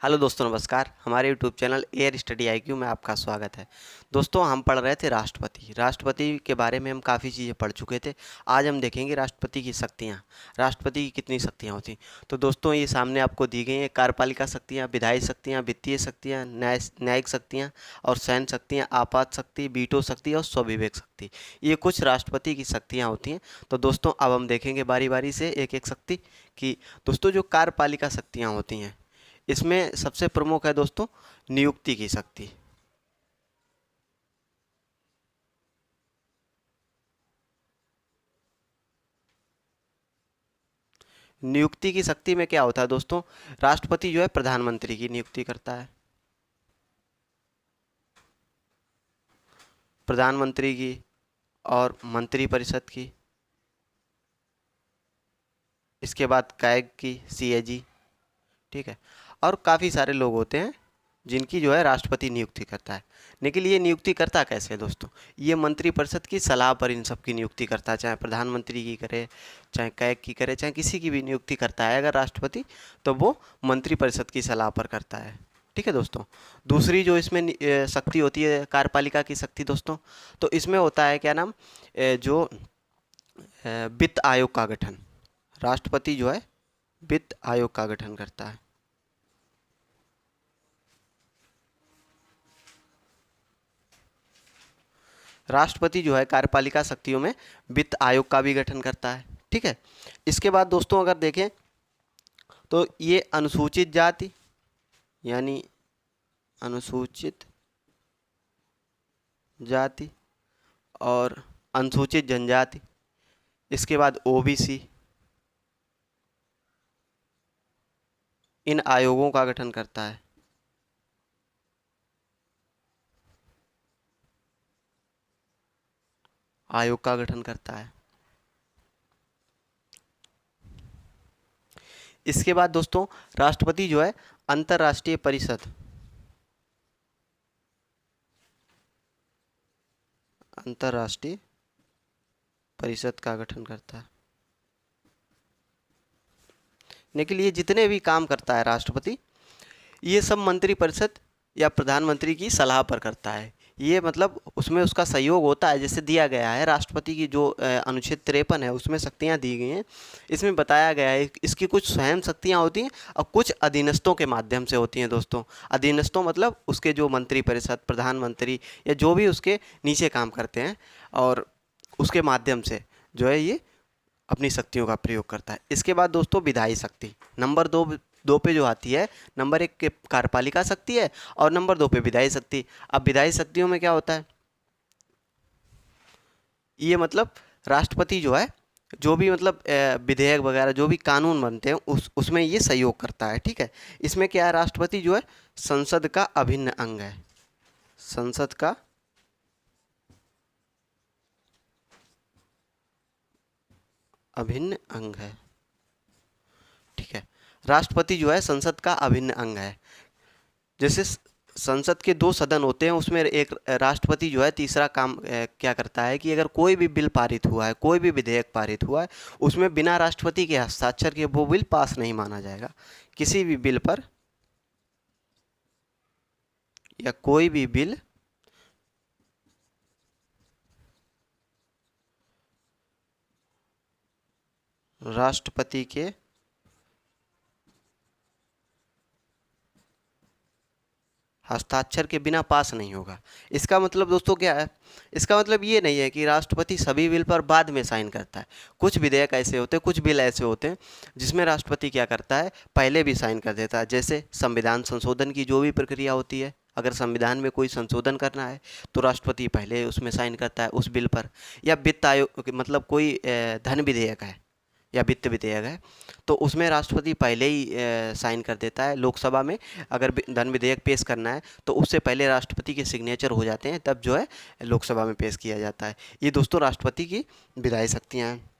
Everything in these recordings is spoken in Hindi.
हेलो दोस्तों, नमस्कार। हमारे YouTube channel air study IQ में आपका स्वागत है। दोस्तों, हम पढ़ रहे थे राष्ट्रपति के बारे में हम काफ़ी चीज़ें पढ़ चुके थे। आज हम देखेंगे राष्ट्रपति की शक्तियाँ। राष्ट्रपति की कितनी शक्तियाँ होती हैं। तो दोस्तों, ये सामने आपको दी गई हैं कार्यपालिका शक्तियाँ, विधायी शक्तियाँ, वित्तीय शक्तियाँ, न्यायिक शक्तियाँ और सैन्य शक्तियाँ, आपात शक्ति, वीटो शक्ति और स्वविवेक शक्ति। ये कुछ राष्ट्रपति की शक्तियाँ होती हैं। तो दोस्तों, अब हम देखेंगे बारी बारी से एक एक शक्ति की। दोस्तों, जो कार्यपालिका शक्तियाँ होती हैं, इसमें सबसे प्रमुख है दोस्तों नियुक्ति की शक्ति। नियुक्ति की शक्ति में क्या होता है दोस्तों, राष्ट्रपति जो है प्रधानमंत्री की नियुक्ति करता है, प्रधानमंत्री की और मंत्रिपरिषद की, इसके बाद कैग की, सीएजी, ठीक है। और काफ़ी सारे लोग होते हैं जिनकी जो है राष्ट्रपति नियुक्ति करता है। लेकिन ये नियुक्ति करता कैसे है दोस्तों, ये मंत्रिपरिषद की सलाह पर इन सब की नियुक्ति करता है, चाहे प्रधानमंत्री की करे, चाहे कैग की करे, चाहे किसी की भी नियुक्ति करता है अगर राष्ट्रपति, तो वो मंत्रिपरिषद की सलाह पर करता है, ठीक है दोस्तों। दूसरी जो इसमें शक्ति होती है कार्यपालिका की शक्ति दोस्तों, तो इसमें होता है क्या नाम, जो वित्त आयोग का गठन। राष्ट्रपति जो है वित्त आयोग का गठन करता है। राष्ट्रपति जो है कार्यपालिका शक्तियों में वित्त आयोग का भी गठन करता है, ठीक है। इसके बाद दोस्तों अगर देखें तो ये अनुसूचित जाति यानी अनुसूचित जाति और अनुसूचित जनजाति, इसके बाद ओबीसी, इन आयोगों का गठन करता है। आयोग का गठन करता है। इसके बाद दोस्तों राष्ट्रपति जो है अंतर्राष्ट्रीय परिषद, अंतर्राष्ट्रीय परिषद का गठन करता है। लेकिन ये जितने भी काम करता है राष्ट्रपति, ये सब मंत्रिपरिषद या प्रधानमंत्री की सलाह पर करता है। ये मतलब उसमें उसका सहयोग होता है, जैसे दिया गया है राष्ट्रपति की जो अनुच्छेद 53 है उसमें शक्तियाँ दी गई हैं। इसमें बताया गया है इसकी कुछ स्वयं शक्तियाँ होती हैं और कुछ अधीनस्थों के माध्यम से होती हैं दोस्तों। अधीनस्थों मतलब उसके जो मंत्रिपरिषद, प्रधानमंत्री या जो भी उसके नीचे काम करते हैं, और उसके माध्यम से जो है ये अपनी शक्तियों का प्रयोग करता है। इसके बाद दोस्तों विधायी शक्ति नंबर दो पे जो आती है। नंबर 1 के कार्यपालिका शक्ति है और नंबर 2 पे विधायी शक्ति। अब विधायी शक्तियों में क्या होता है, ये मतलब राष्ट्रपति जो है जो भी मतलब विधेयक वगैरह जो भी कानून बनते हैं उसमें ये सहयोग करता है, ठीक है। इसमें क्या है, राष्ट्रपति जो है संसद का अभिन्न अंग है, संसद का अभिन्न अंग है, ठीक है। राष्ट्रपति जो है संसद का अभिन्न अंग है। जैसे संसद के 2 सदन होते हैं, उसमें एक राष्ट्रपति जो है तीसरा काम क्या करता है कि अगर कोई भी बिल पारित हुआ है, कोई भी विधेयक पारित हुआ है, उसमें बिना राष्ट्रपति के हस्ताक्षर के वो बिल पास नहीं माना जाएगा। किसी भी बिल पर या कोई भी बिल राष्ट्रपति के हस्ताक्षर के बिना पास नहीं होगा। इसका मतलब दोस्तों क्या है, इसका मतलब ये नहीं है कि राष्ट्रपति सभी बिल पर बाद में साइन करता है। कुछ विधेयक ऐसे होते हैं, कुछ बिल ऐसे होते हैं जिसमें राष्ट्रपति क्या करता है, पहले भी साइन कर देता है। जैसे संविधान संशोधन की जो भी प्रक्रिया होती है, अगर संविधान में कोई संशोधन करना है तो राष्ट्रपति पहले उसमें साइन करता है उस बिल पर। या वित्त आयोग मतलब कोई धन विधेयक है या वित्त विधेयक है तो उसमें राष्ट्रपति पहले ही साइन कर देता है। लोकसभा में अगर धन विधेयक पेश करना है तो उससे पहले राष्ट्रपति के सिग्नेचर हो जाते हैं, तब जो है लोकसभा में पेश किया जाता है। ये दोस्तों राष्ट्रपति की विधायी शक्तियाँ हैं।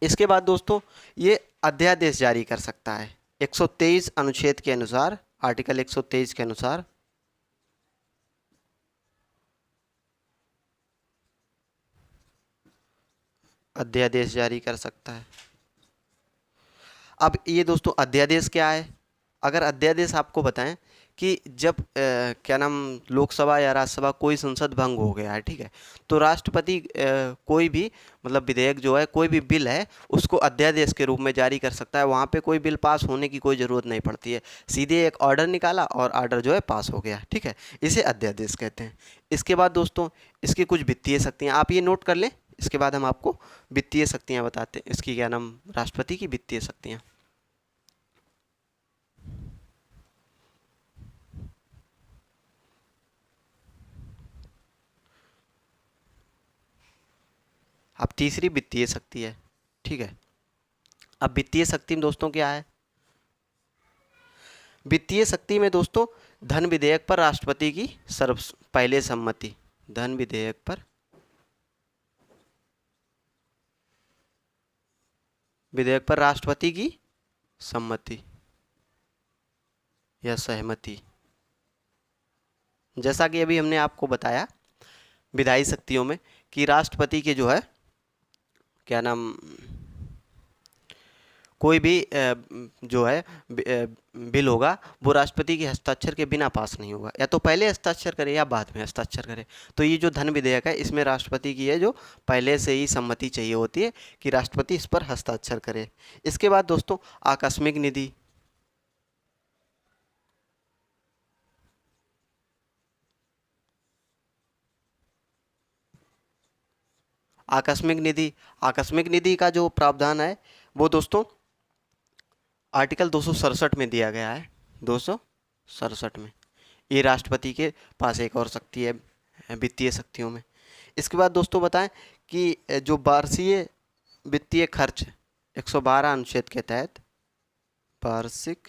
इसके बाद दोस्तों ये अध्यादेश जारी कर सकता है 123 अनुच्छेद के अनुसार, आर्टिकल 123 के अनुसार अध्यादेश जारी कर सकता है। अब ये दोस्तों अध्यादेश क्या है, अगर अध्यादेश आपको बताएं कि जब क्या नाम लोकसभा या राज्यसभा कोई संसद भंग हो गया है, ठीक है, तो राष्ट्रपति कोई भी मतलब विधेयक जो है, कोई भी बिल है, उसको अध्यादेश के रूप में जारी कर सकता है। वहाँ पे कोई बिल पास होने की कोई ज़रूरत नहीं पड़ती है, सीधे एक ऑर्डर निकाला और ऑर्डर जो है पास हो गया, ठीक है, इसे अध्यादेश कहते हैं। इसके बाद दोस्तों इसकी कुछ वित्तीय शक्तियाँ आप ये नोट कर लें, इसके बाद हम आपको वित्तीय शक्तियाँ बताते हैं, इसकी क्या नाम राष्ट्रपति की वित्तीय शक्तियाँ। अब तीसरी वित्तीय शक्ति है, ठीक है। अब वित्तीय शक्ति में दोस्तों क्या है, वित्तीय शक्ति में दोस्तों धन विधेयक पर राष्ट्रपति की सर्व पहले सम्मति, धन विधेयक पर राष्ट्रपति की सम्मति या सहमति। जैसा कि अभी हमने आपको बताया विधायी शक्तियों में कि राष्ट्रपति के जो है क्या नाम कोई भी जो है बिल होगा वो राष्ट्रपति के हस्ताक्षर के बिना पास नहीं होगा, या तो पहले हस्ताक्षर करे या बाद में हस्ताक्षर करे। तो ये जो धन विधेयक है इसमें राष्ट्रपति की है जो पहले से ही सम्मति चाहिए होती है कि राष्ट्रपति इस पर हस्ताक्षर करे। इसके बाद दोस्तों आकस्मिक निधि, आकस्मिक निधि का जो प्रावधान है वो दोस्तों आर्टिकल 267 में दिया गया है, 267 में। ये राष्ट्रपति के पास एक और शक्ति है वित्तीय शक्तियों में। इसके बाद दोस्तों बताएं कि जो वार्षिक वित्तीय खर्च 112 अनुच्छेद के तहत वार्षिक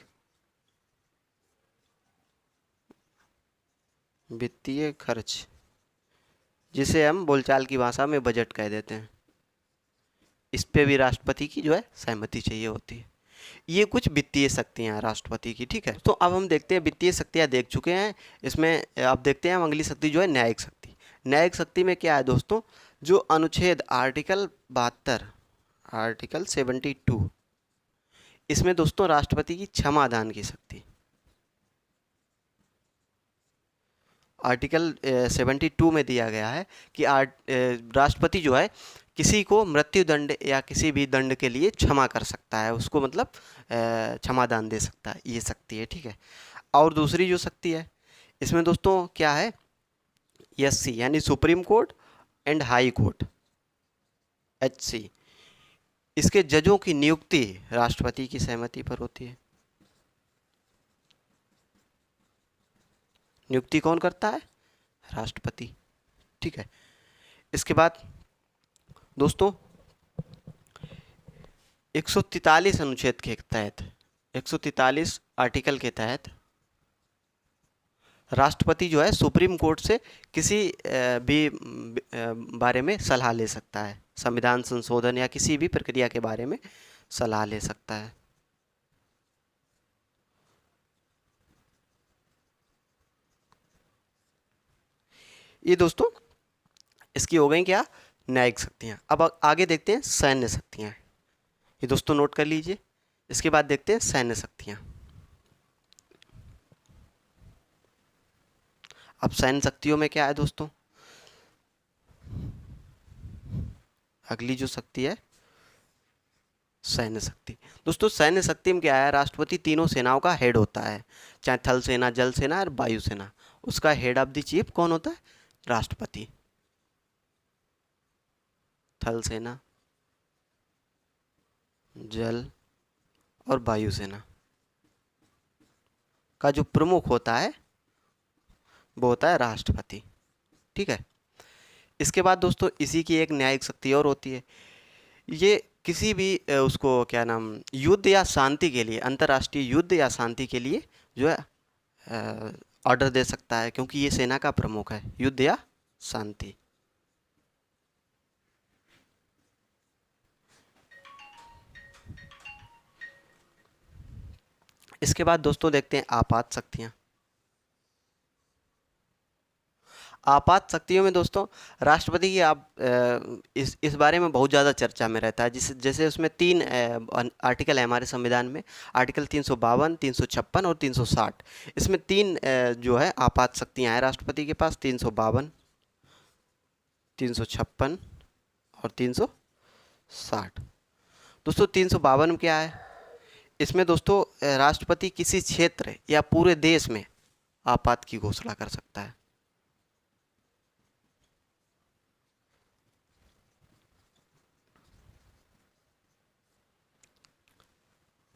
वित्तीय खर्च, जिसे हम बोलचाल की भाषा में बजट कह देते हैं, इस पे भी राष्ट्रपति की जो है सहमति चाहिए होती है। ये कुछ वित्तीय शक्तियाँ हैं राष्ट्रपति की, ठीक है। तो अब हम देखते हैं वित्तीय शक्तियाँ देख चुके हैं, इसमें अब देखते हैं हम अगली शक्ति जो है न्यायिक शक्ति। न्यायिक शक्ति में क्या है दोस्तों, जो अनुच्छेद आर्टिकल 72 आर्टिकल 72, इसमें दोस्तों राष्ट्रपति की क्षमा दान की शक्ति, आर्टिकल 72 में दिया गया है कि राष्ट्रपति जो है किसी को मृत्यु दंड या किसी भी दंड के लिए क्षमा कर सकता है, उसको मतलब क्षमा दान दे सकता है, ये शक्ति है, ठीक है। और दूसरी जो शक्ति है इसमें दोस्तों क्या है, एससी यानी supreme court and high court, HC, इसके जजों की नियुक्ति राष्ट्रपति की सहमति पर होती है। नियुक्ति कौन करता है, राष्ट्रपति, ठीक है। इसके बाद दोस्तों 143 अनुच्छेद के तहत, 143 आर्टिकल के तहत राष्ट्रपति जो है सुप्रीम कोर्ट से किसी भी बारे में सलाह ले सकता है, संविधान संशोधन या किसी भी प्रक्रिया के बारे में सलाह ले सकता है। ये दोस्तों इसकी हो गई क्या, न्यायिक शक्तियाँ। अब आगे देखते हैं सैन्य शक्तियाँ, ये दोस्तों नोट कर लीजिए। इसके बाद देखते हैं सैन्य शक्तियाँ। अब सैन्य शक्तियों में क्या है दोस्तों, अगली जो शक्ति है सैन्य शक्ति। दोस्तों सैन्य शक्ति में क्या है, राष्ट्रपति तीनों सेनाओं का हेड होता है, चाहे थल सेना, जल सेना और वायु सेना, उसका हेड ऑफ द चीफ कौन होता है, राष्ट्रपति। थल सेना, जल और वायु सेना का जो प्रमुख होता है वो होता है राष्ट्रपति, ठीक है। इसके बाद दोस्तों इसी की एक न्यायिक शक्ति और होती है, ये किसी भी उसको क्या नाम युद्ध या शांति के लिए, अंतर्राष्ट्रीय युद्ध या शांति के लिए जो है ऑर्डर दे सकता है, क्योंकि ये सेना का प्रमुख है, युद्ध या शांति। इसके बाद दोस्तों देखते हैं आपात शक्तियाँ। आपात शक्तियों में दोस्तों राष्ट्रपति की आप इस बारे में बहुत ज़्यादा चर्चा में रहता है, जैसे उसमें 3 आर्टिकल है हमारे संविधान में, आर्टिकल 352, 356 और 360। इसमें 3 जो है आपात शक्तियाँ हैं राष्ट्रपति के पास, 352, 356 और 360। दोस्तों 352 में क्या है, इसमें दोस्तों राष्ट्रपति किसी क्षेत्र या पूरे देश में आपात की घोषणा कर सकता है।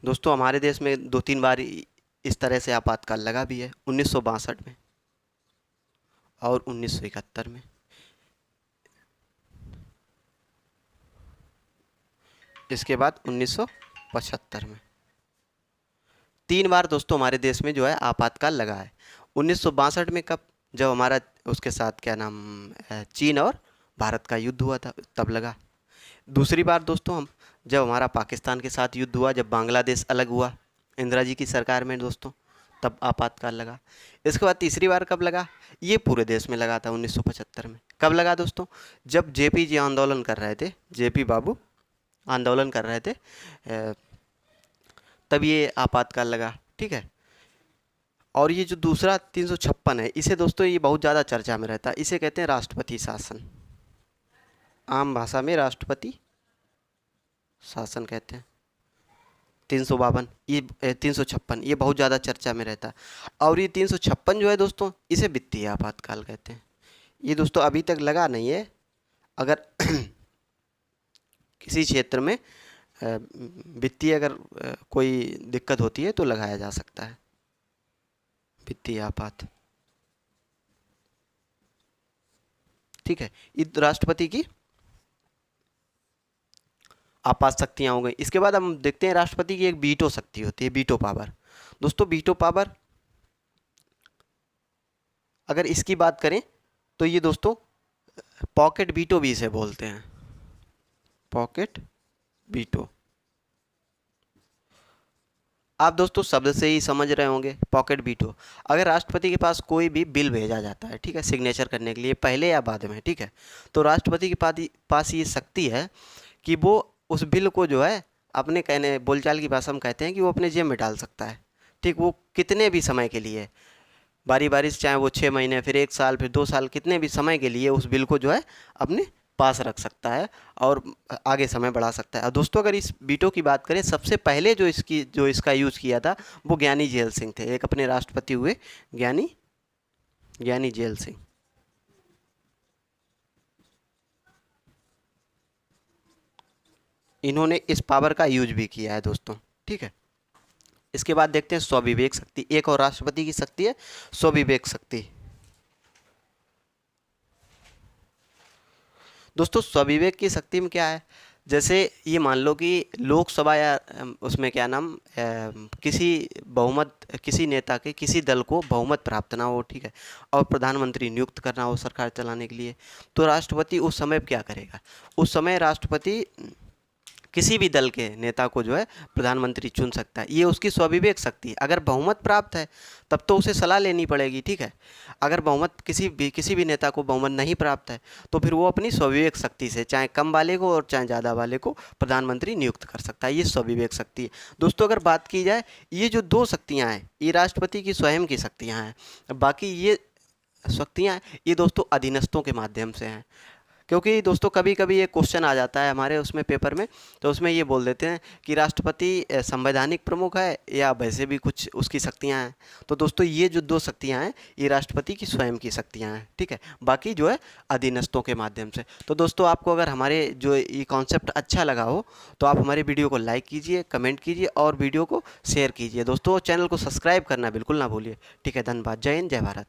दोस्तों हमारे देश में 2-3 बार इस तरह से आपातकाल लगा भी है, 1962 में और 1971 में। इसके बाद 1975 में 3 बार दोस्तों हमारे देश में जो है आपातकाल लगा है। 1962 में कब, जब हमारा उसके साथ क्या नाम चीन और भारत का युद्ध हुआ था तब लगा। दूसरी बार दोस्तों हम जब हमारा पाकिस्तान के साथ युद्ध हुआ, जब बांग्लादेश अलग हुआ इंदिरा जी की सरकार में दोस्तों, तब आपातकाल लगा। इसके बाद तीसरी बार कब लगा, ये पूरे देश में लगा था 1975 में। कब लगा दोस्तों, जब जेपी जी आंदोलन कर रहे थे, जेपी बाबू आंदोलन कर रहे थे, तब ये आपातकाल लगा। ठीक है। और ये जो दूसरा 356 है, इसे दोस्तों ये बहुत ज़्यादा चर्चा में रहता है, इसे कहते हैं राष्ट्रपति शासन, आम भाषा में राष्ट्रपति शासन कहते हैं। 352 ये 356 ये बहुत ज़्यादा चर्चा में रहता है। और ये 356 जो है दोस्तों, इसे वित्तीय आपातकाल कहते हैं। ये दोस्तों अभी तक लगा नहीं है, अगर किसी क्षेत्र में वित्तीय अगर कोई दिक्कत होती है तो लगाया जा सकता है वित्तीय आपात। ठीक है, ये राष्ट्रपति की आपात शक्तियाँ हो गई। इसके बाद हम देखते हैं राष्ट्रपति की एक वीटो शक्ति होती है, वीटो पावर। दोस्तों वीटो पावर अगर इसकी बात करें तो ये दोस्तों पॉकेट वीटो भी इसे बोलते हैं, पॉकेट वीटो। आप दोस्तों शब्द से ही समझ रहे होंगे पॉकेट वीटो। अगर राष्ट्रपति के पास कोई भी बिल भेजा जाता है, ठीक है, सिग्नेचर करने के लिए पहले या बाद में, ठीक है, तो राष्ट्रपति के पास ये शक्ति है कि वो उस बिल को जो है अपने कहने बोलचाल की भाषा में कहते हैं कि वो अपने जेब में डाल सकता है। ठीक, वो कितने भी समय के लिए, बारी बारी से, चाहे वो 6 महीने, फिर 1 साल, फिर 2 साल, कितने भी समय के लिए उस बिल को जो है अपने पास रख सकता है और आगे समय बढ़ा सकता है। और दोस्तों अगर इस वीटो की बात करें, सबसे पहले जो इसका यूज़ किया था वो ज्ञानी जेल सिंह थे, एक अपने राष्ट्रपति हुए ज्ञानी जेल सिंह। इन्होंने इस पावर का यूज भी किया है दोस्तों। ठीक है, इसके बाद देखते हैं स्वविवेक शक्ति। एक और राष्ट्रपति की शक्ति है स्वविवेक शक्ति। दोस्तों स्वविवेक की शक्ति में क्या है, जैसे ये मान लो कि लोकसभा या उसमें क्या नाम किसी नेता के किसी दल को बहुमत प्राप्त ना हो, ठीक है, और प्रधानमंत्री नियुक्त करना हो सरकार चलाने के लिए, तो राष्ट्रपति उस समय क्या करेगा, उस समय राष्ट्रपति किसी भी दल के नेता को जो है प्रधानमंत्री चुन सकता है। ये उसकी स्वविवेक शक्ति है। अगर बहुमत प्राप्त है तब तो उसे सलाह लेनी पड़ेगी, ठीक है। अगर बहुमत किसी भी नेता को बहुमत नहीं प्राप्त है तो फिर वो अपनी स्वविवेक शक्ति से चाहे कम वाले को और चाहे ज़्यादा वाले को प्रधानमंत्री नियुक्त कर सकता है। ये स्वविवेक शक्ति है। दोस्तों अगर बात की जाए, ये जो 2 शक्तियाँ हैं ये राष्ट्रपति की स्वयं की शक्तियाँ हैं। बाकी ये शक्तियाँ ये दोस्तों अधीनस्थों के माध्यम से हैं। क्योंकि दोस्तों कभी कभी ये क्वेश्चन आ जाता है हमारे उसमें पेपर में, तो उसमें ये बोल देते हैं कि राष्ट्रपति संवैधानिक प्रमुख है या वैसे भी कुछ उसकी शक्तियां हैं। तो दोस्तों ये जो 2 शक्तियां हैं ये राष्ट्रपति की स्वयं की शक्तियां हैं, ठीक है, बाकी जो है अधीनस्थों के माध्यम से। तो दोस्तों आपको अगर हमारे जो ये कॉन्सेप्ट अच्छा लगा हो तो आप हमारे वीडियो को लाइक कीजिए, कमेंट कीजिए और वीडियो को शेयर कीजिए। दोस्तों चैनल को सब्सक्राइब करना बिल्कुल ना भूलिए। ठीक है, धन्यवाद। जय हिंद, जय भारत।